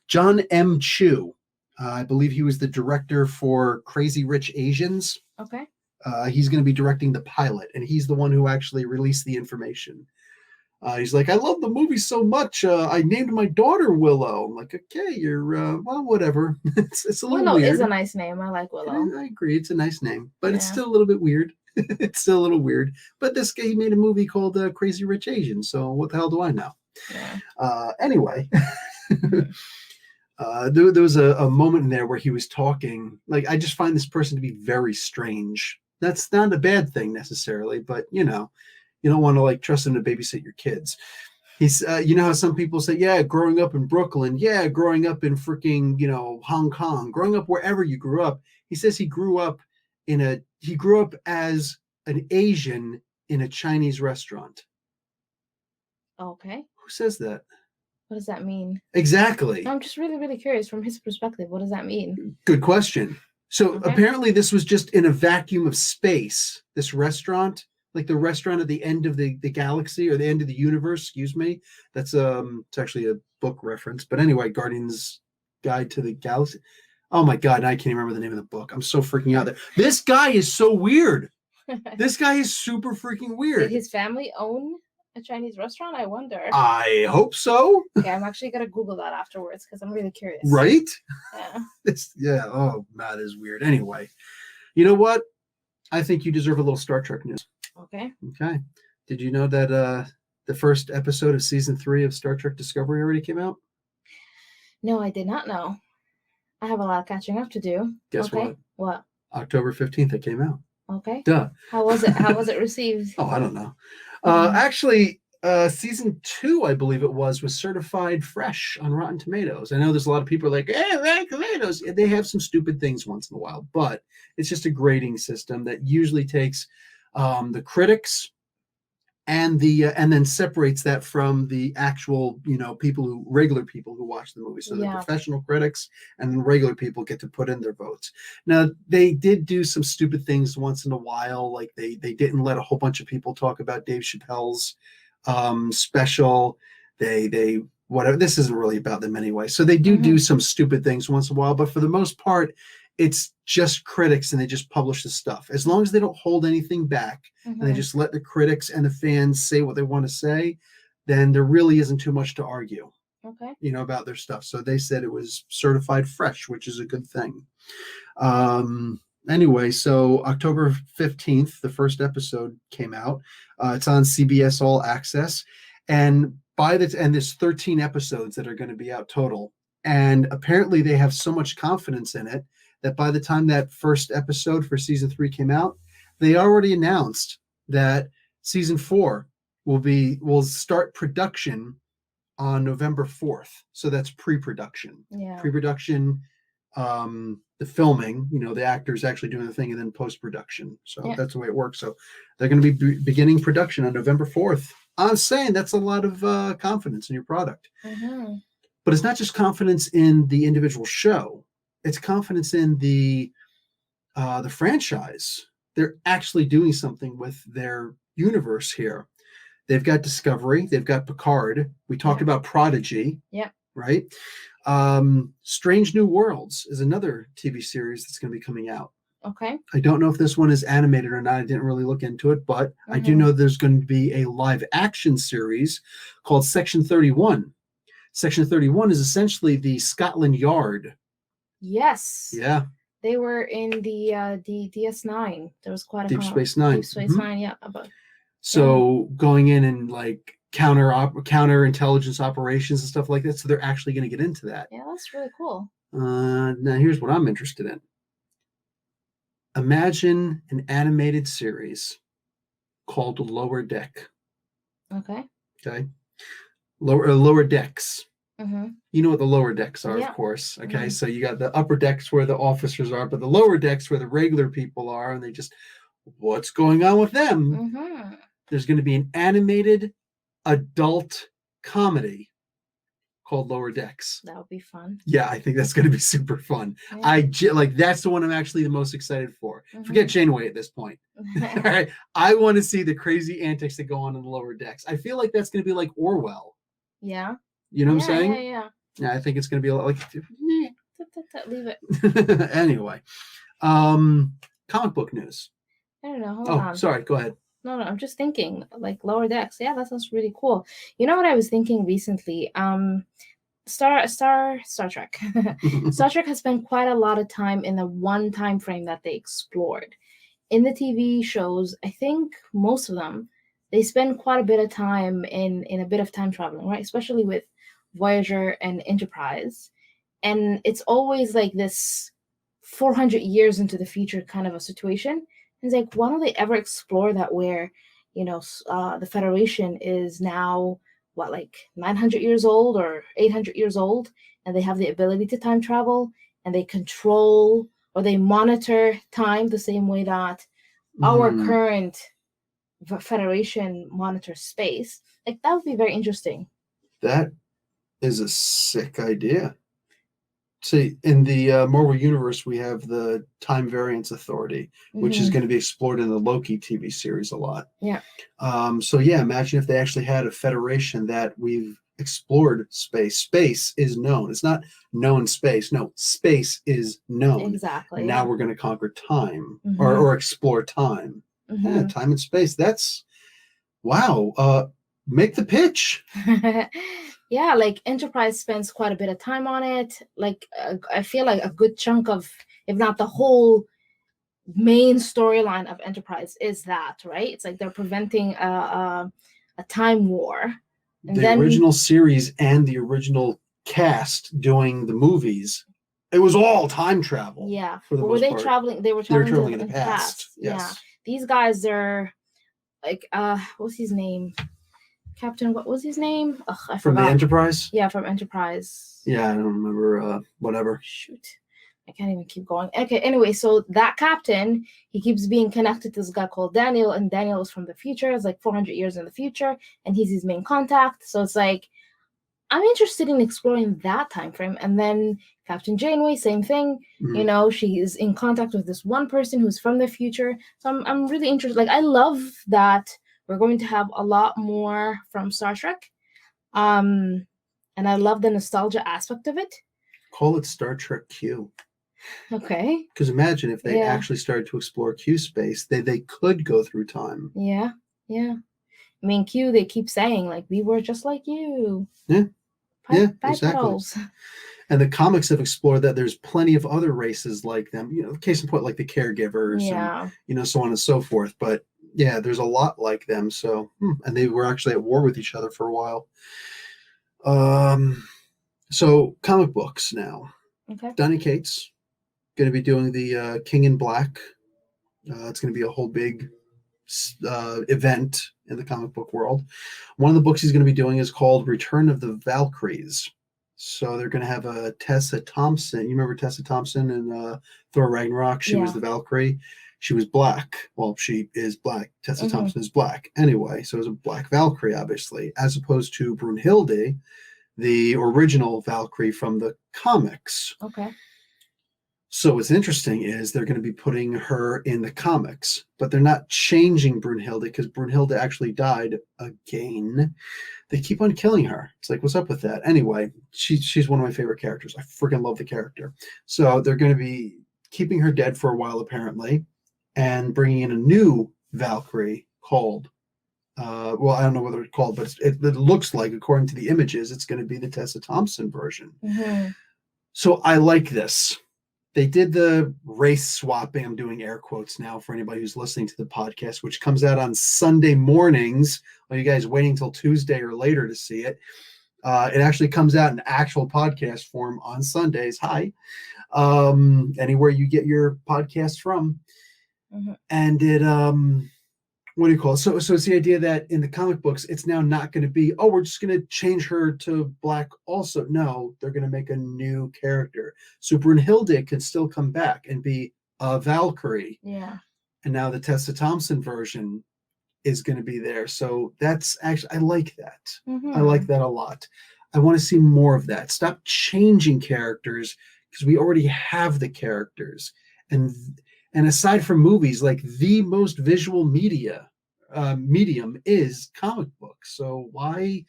John M. Chu. I believe he was the director for Crazy Rich Asians. Okay. He's going to be directing the pilot, and he's the one who actually released the information. He's like, I love the movie so much. I named my daughter Willow. I'm like, okay, you're, well, whatever. It's a little Willow weird. Is a nice name. I like Willow. I agree. It's a nice name, but it's still a little bit weird. It's still a little weird. But this guy, he made a movie called Crazy Rich Asians. So what the hell do I know? Yeah. Anyway, there was a moment in there where he was talking. Like, I just find this person to be very strange. That's not a bad thing necessarily, but you don't want to like trust him to babysit your kids. He's, how some people say, yeah, growing up in Brooklyn, yeah, growing up in freaking, Hong Kong, growing up wherever you grew up. He says he grew up as an Asian in a Chinese restaurant. Okay. Who says that? What does that mean? Exactly. I'm just really, really curious from his perspective. What does that mean? Good question. So apparently this was just in a vacuum of space, this restaurant. Like the restaurant at the end of the galaxy or the end of the universe, excuse me. That's it's actually a book reference. But anyway, Guardian's Guide to the Galaxy. Oh my God, I can't even remember the name of the book. I'm so freaking out there. This guy is so weird. This guy is super freaking weird. Did his family own a Chinese restaurant? I wonder. I hope so. Okay, I'm actually going to Google that afterwards because I'm really curious. Right? Yeah. Oh, Matt is weird. Anyway, you know what? I think you deserve a little Star Trek news. Okay. Did you know that the first episode of season 3 of Star Trek Discovery already came out? No, I did not know. I have a lot of catching up to do. Guess what? What? October 15th it came out. Okay. Duh. How was it received? Oh, I don't know. Actually, season 2, I believe it was certified fresh on Rotten Tomatoes. I know there's a lot of people like, Rotten Tomatoes. They have some stupid things once in a while, but it's just a grading system that usually takes the critics and then separates that from the actual, regular people who watch the movie. So the professional critics and then regular people get to put in their votes. Now, they did do some stupid things once in a while. Like they didn't let a whole bunch of people talk about Dave Chappelle's special. They whatever. This isn't really about them anyway. So they do some stupid things once in a while, but for the most part, it's just critics and they just publish the stuff. As long as they don't hold anything back and they just let the critics and the fans say what they want to say, then there really isn't too much to argue, about their stuff. So they said it was certified fresh, which is a good thing. Anyway, so October 15th, the first episode came out. It's on CBS All Access. And there's 13 episodes that are going to be out total. And apparently they have so much confidence in it that by the time that first episode for season 3 came out, they already announced that season 4 will start production on November 4th. So that's pre-production. Yeah. Pre-production, the filming, the actors actually doing the thing, and then post-production. So that's the way it works. So they're going to be beginning production on November 4th. I'm saying that's a lot of confidence in your product. But it's not just confidence in the individual show. It's confidence in the franchise. They're actually doing something with their universe here. They've got Discovery. They've got Picard. We talked about Prodigy. Yeah. Right? Strange New Worlds is another TV series that's going to be coming out. Okay. I don't know if this one is animated or not. I didn't really look into it, but I do know there's going to be a live action series called Section 31. Section 31 is essentially the Scotland Yard. Yes. Yeah. They were in the DS9. There was quite a Deep Space Nine. Deep Space Nine, yeah. So going in and like counter intelligence operations and stuff like that. So they're actually going to get into that. Yeah, that's really cool. Now here's what I'm interested in. Imagine an animated series called Lower Deck. Okay. Lower Decks. Mm-hmm. You know what the lower decks are, of course. Okay, so you got the upper decks where the officers are, but the lower decks where the regular people are, and they just, what's going on with them? There's going to be an animated adult comedy called Lower Decks. That would be fun. Yeah, I think that's going to be super fun. Yeah. That's the one I'm actually the most excited for. Forget Janeway at this point. All right, I want to see the crazy antics that go on in the Lower Decks. I feel like that's going to be like Orwell. Yeah. You know what I'm saying? Yeah. I think it's going to be a lot like. Leave it. Anyway, comic book news. I don't know. Hold on. Sorry. Go ahead. No, I'm just thinking like Lower Decks. Yeah, that sounds really cool. You know what I was thinking recently? Star Trek. Star Trek has spent quite a lot of time in the one time frame that they explored. In the TV shows, I think most of them, they spend quite a bit of time in a bit of time traveling, right? Especially with Voyager and Enterprise. And it's always like this 400 years into the future kind of a situation. It's like, why don't they ever explore that where, the Federation is now, like 900 years old or 800 years old, and they have the ability to time travel, and they control or they monitor time the same way that our current Federation monitors space. Like, that would be very interesting. That is a sick idea. See, in the Marvel Universe, we have the Time Variance Authority, which is going to be explored in the Loki TV series a lot. Yeah. So yeah, imagine if they actually had a federation that we've explored space. Space is known. It's not known space. No, space is known. Exactly. Now we're going to conquer time or explore time. Yeah, time and space. That's wow. Make the pitch. Yeah, like Enterprise spends quite a bit of time on it. Like I feel like a good chunk of, if not the whole main storyline of Enterprise is that, right? It's like they're preventing a time war. And the original series and the original cast doing the movies, it was all time travel. Yeah. For the but most were they part. traveling? They were traveling in the past. Yes. Yeah. These guys, they're like, what's his name? Captain, what was his name? Ugh, I forgot. From the Enterprise? Yeah, from Enterprise. Yeah, I don't remember. Whatever. Shoot. I can't even keep going. Okay, anyway, so that captain, he keeps being connected to this guy called Daniel, and Daniel is from the future. It's like 400 years in the future, and he's his main contact. So it's like, I'm interested in exploring that time frame. And then Captain Janeway, same thing. She is in contact with this one person who's from the future. So I'm really interested. Like, I love that we're going to have a lot more from Star Trek. And I love the nostalgia aspect of it. Call it Star Trek Q. Okay. Because imagine if they actually started to explore Q space, they could go through time. Yeah. I mean, Q, they keep saying, like, we were just like you. Yeah. Exactly. Petals. And the comics have explored that there's plenty of other races like them. Case in point, like the caregivers and, so on and so forth. But yeah, there's a lot like them. So, and they were actually at war with each other for a while. So comic books now. Okay. Donny Cates going to be doing the King in Black. It's going to be a whole big event in the comic book world. One of the books he's going to be doing is called Return of the Valkyries. So they're going to have a Tessa Thompson. You remember Tessa Thompson in Thor Ragnarok? She was the Valkyrie. She was black. Well, she is black. Tessa Thompson is black. Anyway, so it was a black Valkyrie, obviously, as opposed to Brunhilde, the original Valkyrie from the comics. Okay. So what's interesting is they're going to be putting her in the comics, but they're not changing Brunhilde because Brunhilde actually died again. They keep on killing her. It's like, what's up with that? Anyway, she's one of my favorite characters. I freaking love the character. So they're going to be keeping her dead for a while, apparently, and bringing in a new Valkyrie called, well, I don't know what it's called, but it looks like, according to the images, it's going to be the Tessa Thompson version. Mm-hmm. So I like this. They did the race swapping. I'm doing air quotes now for anybody who's listening to the podcast, which comes out on Sunday mornings. Are you guys waiting until Tuesday or later to see it? It actually comes out in actual podcast form on Sundays. Hi. Anywhere you get your podcast from. Mm-hmm. And it, what do you call it? So it's the idea that in the comic books, it's now not going to be, oh, we're just going to change her to black also. No, they're going to make a new character. So Brunhilde can still come back and be a Valkyrie. Yeah. And now the Tessa Thompson version is going to be there. So that's actually, I like that. Mm-hmm. I like that a lot. I want to see more of that. Stop changing characters because we already have the characters. And aside from movies, like the most visual medium is comic books. So why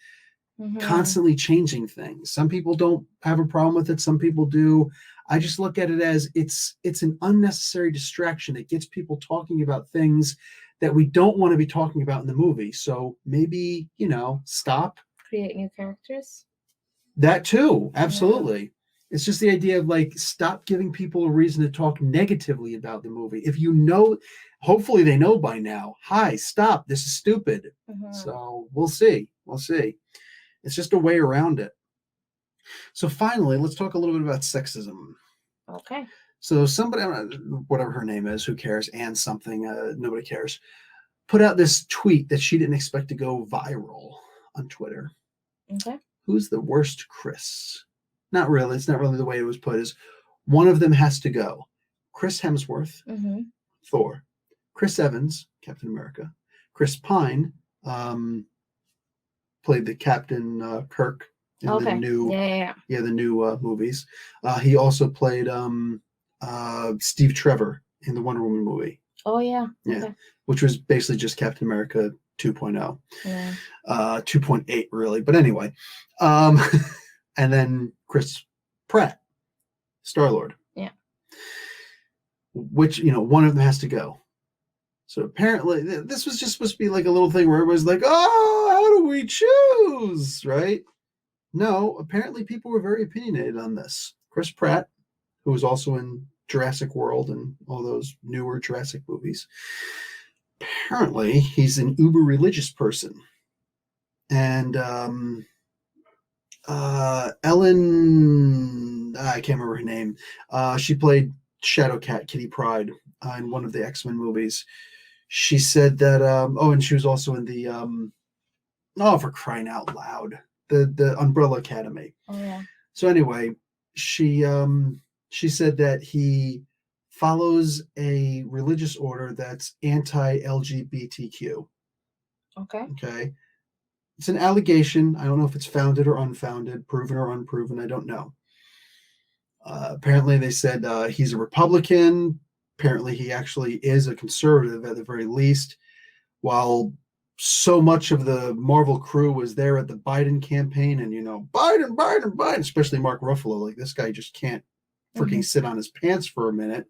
constantly changing things? Some people don't have a problem with it. Some people do. I just look at it as it's an unnecessary distraction. It gets people talking about things that we don't want to be talking about in the movie. So maybe, stop. Create new characters. That too. Absolutely. Yeah. It's just the idea of like, stop giving people a reason to talk negatively about the movie. If you know, hopefully they know by now, hi, stop, this is stupid. Mm-hmm. So we'll see. It's just a way around it. So finally, let's talk a little bit about sexism. Okay. So somebody, whatever her name is, who cares, Anne something, nobody cares, put out this tweet that she didn't expect to go viral on Twitter. Okay. Who's the worst Chris? Not really. It's not really the way it was put. Is one of them has to go. Chris Hemsworth, mm-hmm. Thor. Chris Evans, Captain America. Chris Pine played the Captain Kirk in the new the new movies. He also played Steve Trevor in the Wonder Woman movie. Oh yeah. Yeah, which was basically just Captain America 2.0. Yeah. 2.8 really, but anyway. And then Chris Pratt, Star-Lord. Yeah. Which, one of them has to go. So apparently, this was just supposed to be like a little thing where everybody's like, oh, how do we choose, right? No, apparently people were very opinionated on this. Chris Pratt, who was also in Jurassic World and all those newer Jurassic movies, apparently he's an uber religious person. And Ellen, I can't remember her name. She played Shadowcat, Kitty Pryde, in one of the X-Men movies. She said that, and she was also in the, for crying out loud, the Umbrella Academy. Oh yeah. So anyway, she said that he follows a religious order that's anti-LGBTQ. Okay. It's an allegation. I don't know if it's founded or unfounded, proven or unproven. I don't know. Apparently, they said he's a Republican. Apparently, he actually is a conservative at the very least. While so much of the Marvel crew was there at the Biden campaign, and Biden, especially Mark Ruffalo, like this guy just can't freaking sit on his pants for a minute.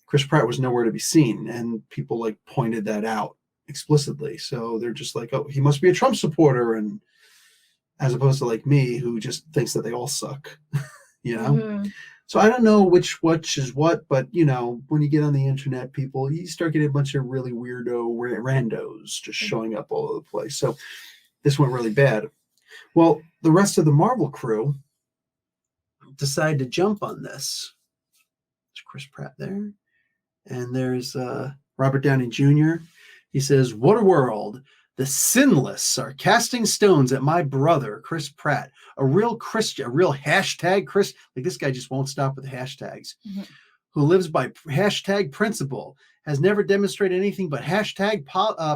Chris Pratt was nowhere to be seen, and people like pointed that out explicitly. So they're just like, oh, he must be a Trump supporter, and as opposed to like me, who just thinks that they all suck. So I don't know which is what, but when you get on the internet, people, you start getting a bunch of really weirdo randos just showing up all over the place. So this went really bad. Well, the rest of the Marvel crew decided to jump on this. There's Chris Pratt there, and there's Robert Downey Jr. He says, "What a world. The sinless are casting stones at my brother, Chris Pratt, a real Christian, a real hashtag Chris." Like this guy just won't stop with the hashtags. Who lives by hashtag principle, has never demonstrated anything but hashtag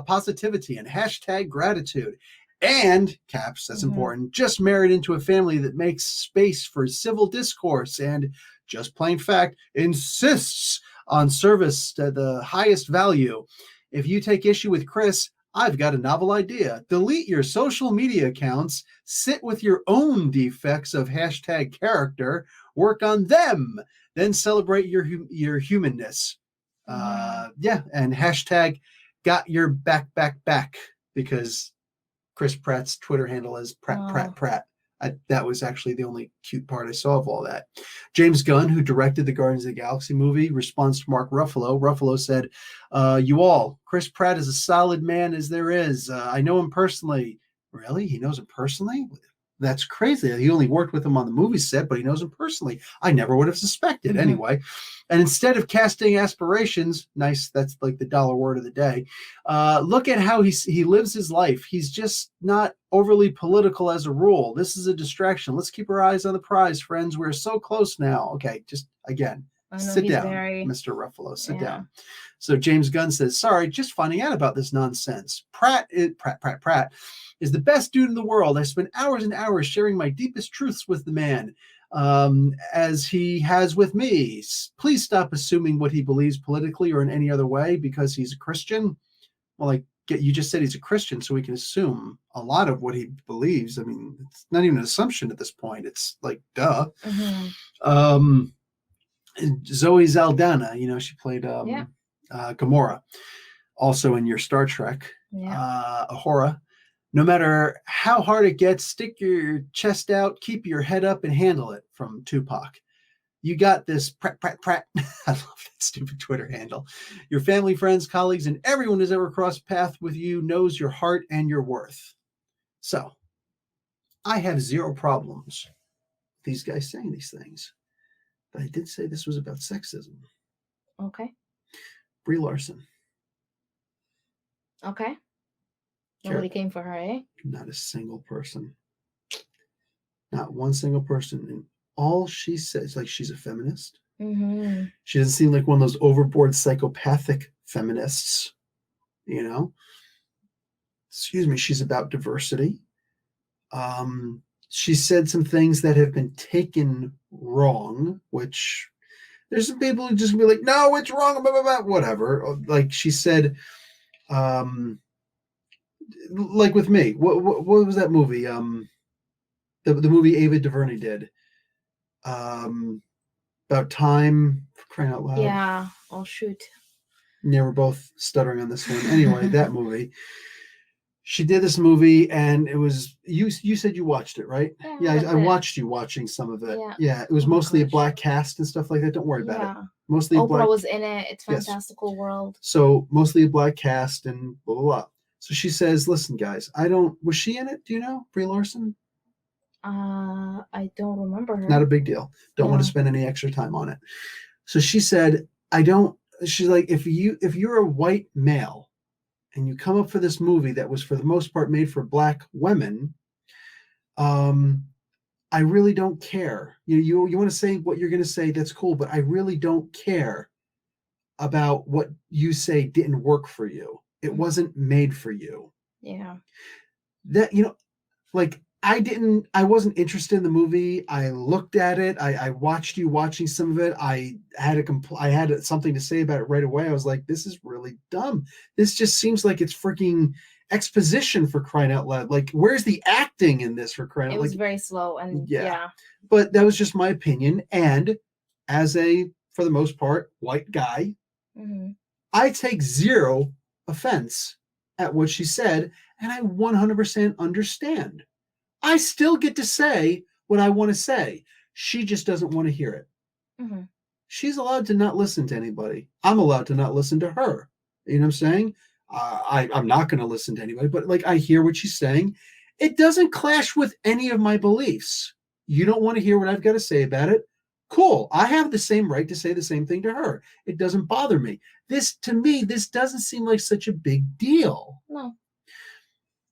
positivity and hashtag gratitude. And, caps, that's important, just married into a family that makes space for civil discourse and just plain fact, insists on service to the highest value. If you take issue with Chris, I've got a novel idea. Delete your social media accounts, sit with your own defects of hashtag character, work on them, then celebrate your humanness. And hashtag got your back, because Chris Pratt's Twitter handle is Pratt. That was actually the only cute part I saw of all that. James Gunn, who directed the Guardians of the Galaxy movie, responds to Mark Ruffalo. Ruffalo said, Chris Pratt is a solid man as there is. I know him personally. Really? He knows him personally? That's crazy. He only worked with him on the movie set, but he knows him personally. I never would have suspected anyway. And instead of casting aspirations, nice, that's like the dollar word of the day, look at how he lives his life. He's just not overly political as a rule. This is a distraction. Let's keep our eyes on the prize, friends. We're so close now. Okay, just again, sit down, Mr. Ruffalo. Sit down. So James Gunn says, sorry, just finding out about this nonsense. Pratt is the best dude in the world. I spent hours and hours sharing my deepest truths with the man, as he has with me. Please stop assuming what he believes politically or in any other way because he's a Christian. Well, you just said he's a Christian, so we can assume a lot of what he believes. I mean, it's not even an assumption at this point. It's like, duh. Zoe Saldana, she played Gamora, also in your Star Trek. Ahura. No matter how hard it gets, stick your chest out, keep your head up, and handle it, from Tupac. You got this, Pratt. I love that stupid Twitter handle. Your family, friends, colleagues, and everyone who's ever crossed paths with you knows your heart and your worth. So, I have zero problems with these guys saying these things. But I did say this was about sexism. Okay. Brie Larson. Okay. Nobody came for her, eh? Not a single person. Not one single person. And all she says, like, she's a feminist. She doesn't seem like one of those overboard psychopathic feminists, Excuse me. She's about diversity. She said some things that have been taken wrong, which there's some people who just be like, no, it's wrong, blah, blah, blah, whatever. Like she said, like with me, what was that movie? The movie Ava DuVernay did, about time, for crying out loud. Yeah. Oh shoot. Yeah, we're both stuttering on this one. Anyway, that movie. She did this movie, and it was you said you watched it, right? Yeah, I watched you watching some of it. Yeah, it was mostly a black cast and stuff like that. Don't worry about it. Mostly Oprah was in it. It's fantastical world. So mostly a black cast and blah blah blah. So she says, listen, guys, was she in it? Do you know? Brie Larson? I don't remember her. Not a big deal. Don't want to spend any extra time on it. So she said, she's like, if you're a white male and you come up for this movie that was for the most part made for black women, I really don't care. You want to say what you're going to say, that's cool, but I really don't care about what you say didn't work for you. It wasn't made for you. Yeah. That, I wasn't interested in the movie. I looked at it. I watched you watching some of it. I had something to say about it right away. I was like, this is really dumb. This just seems like it's freaking exposition, for crying out loud. Like, where's the acting in this, for crying out loud? It was very slow and yeah. But that was just my opinion. And as for the most part, white guy, I take zero offense at what she said, and I 100% understand. I still get to say what I want to say. She just doesn't want to hear it. She's allowed to not listen to anybody. I'm allowed to not listen to her. You know what I'm saying? I'm not going to listen to anybody, but I hear what she's saying. It doesn't clash with any of my beliefs. You don't want to hear what I've got to say about it? Cool. I have the same right to say the same thing to her. It doesn't bother me. To me, this doesn't seem like such a big deal. No.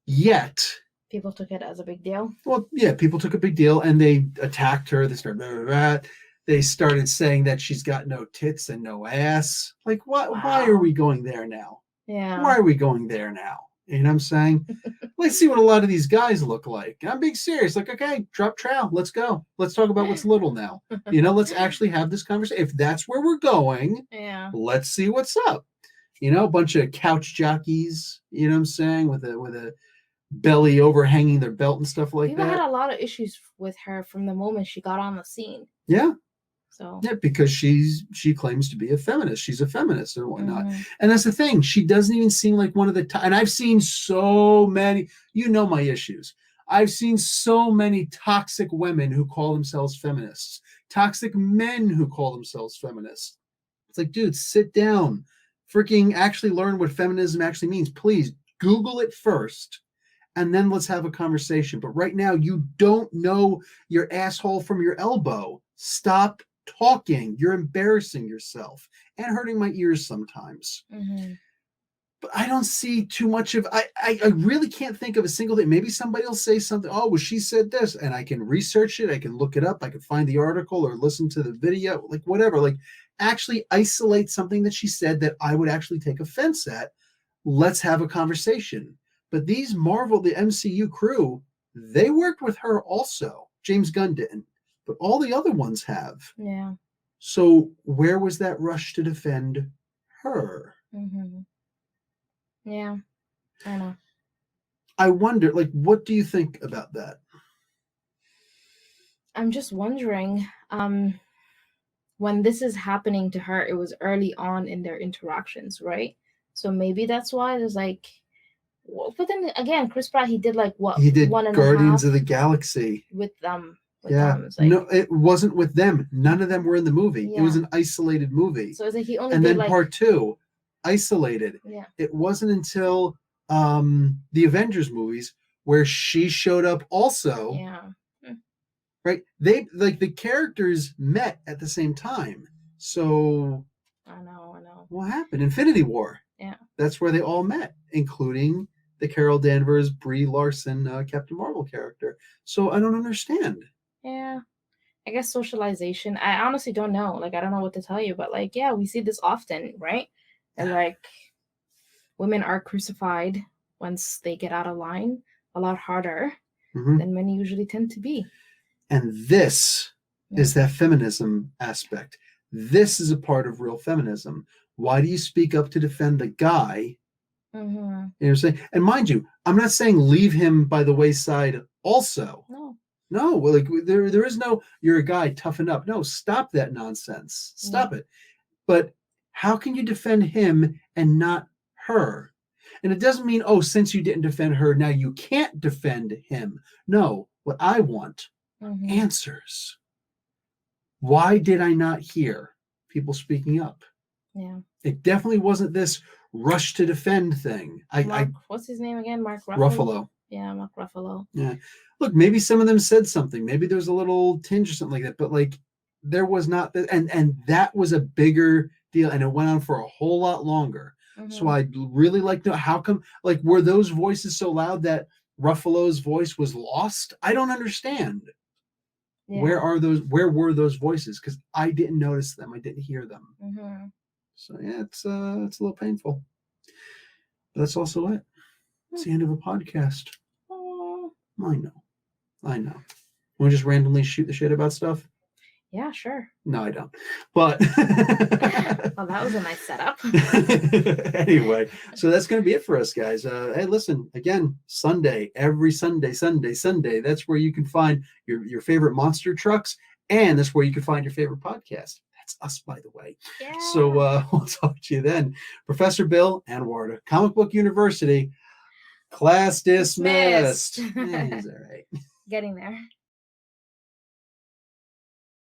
Yet. People took it as a big deal. Well, yeah, people took a big deal and they attacked her. They started blah, blah, blah. They started saying that she's got no tits and no ass. Like, what? Wow. Why are we going there now? Yeah. Why are we going there now? You know what I'm saying? Let's see what a lot of these guys look like. I'm being serious. Like, okay, drop trowel. Let's go. Let's talk about what's little now. Let's actually have this conversation. If that's where we're going, let's see what's up. A bunch of couch jockeys, you know what I'm saying, with a belly overhanging their belt and stuff like People that. had a lot of issues with her from the moment she got on the scene. Yeah. So yeah, because she claims to be a feminist. She's a feminist and whatnot. And that's the thing. She doesn't even seem like one of the and I've seen so many, my issues. I've seen so many toxic women who call themselves feminists, toxic men who call themselves feminists. It's like, dude, sit down. Freaking actually learn what feminism actually means. Please Google it first. And then let's have a conversation. But right now, you don't know your asshole from your elbow. Stop talking. You're embarrassing yourself and hurting my ears sometimes. But I don't see too much of, I really can't think of a single thing. Maybe somebody will say something, oh, well, she said this, and I can research it. I can look it up. I can find the article or listen to the video, like whatever. Like actually isolate something that she said that I would actually take offense at. Let's have a conversation. But these Marvel, the MCU crew, they worked with her also. James Gunn didn't, but all the other ones have. Yeah. So where was that rush to defend her? Yeah, I know. I wonder, like, what do you think about that? I'm just wondering, when this is happening to her, it was early on in their interactions, right? So maybe that's why there's like, but then again, Chris Pratt, he did like what? He did 1.5 Guardians of the Galaxy. With them. Yeah. Like, no, it wasn't with them. None of them were in the movie. Yeah. It was an isolated movie. So it's like he only and did then like part 2, isolated. Yeah. It wasn't until the Avengers movies where she showed up also. Yeah. Right? They like the characters met at the same time. So I know. What happened? Infinity War. Yeah. That's where they all met, including the Carol Danvers, Brie Larson, Captain Marvel character. So I don't understand. Yeah. I guess socialization. I honestly don't know. Like, I don't know what to tell you, but like, yeah, we see this often, right? And like, women are crucified once they get out of line a lot harder than men usually tend to be. And this is that feminism aspect. This is a part of real feminism. Why do you speak up to defend the guy? You know what I'm saying? And mind you, I'm not saying leave him by the wayside also. No, like there is no, you're a guy, toughen up. No, stop that nonsense. Stop it. But how can you defend him and not her? And it doesn't mean, oh, since you didn't defend her, now you can't defend him. No, what I want, answers. Why did I not hear people speaking up? Yeah. It definitely wasn't this rush to defend thing. What's his name again? Mark Ruffalo. Yeah, Mark Ruffalo. Yeah. Look, maybe some of them said something. Maybe there was a little tinge or something like that. But like, there was not that, and that was a bigger deal, and it went on for a whole lot longer. So I'd really like to know, how come, like, were those voices so loud that Ruffalo's voice was lost? I don't understand. Yeah. Where were those voices? Because I didn't notice them. I didn't hear them. So yeah, it's a little painful. But that's also it. It's the end of a podcast. I know. Want to just randomly shoot the shit about stuff? Yeah, sure. No, I don't. But well, that was a nice setup. Anyway, so that's going to be it for us, guys. Hey, listen, again, Sunday, every Sunday. That's where you can find your favorite monster trucks, and that's where you can find your favorite podcast. That's us, by the way. Yeah. So we'll talk to you then. Professor Bill and Warda, Comic Book University, class dismissed. All right. Getting there.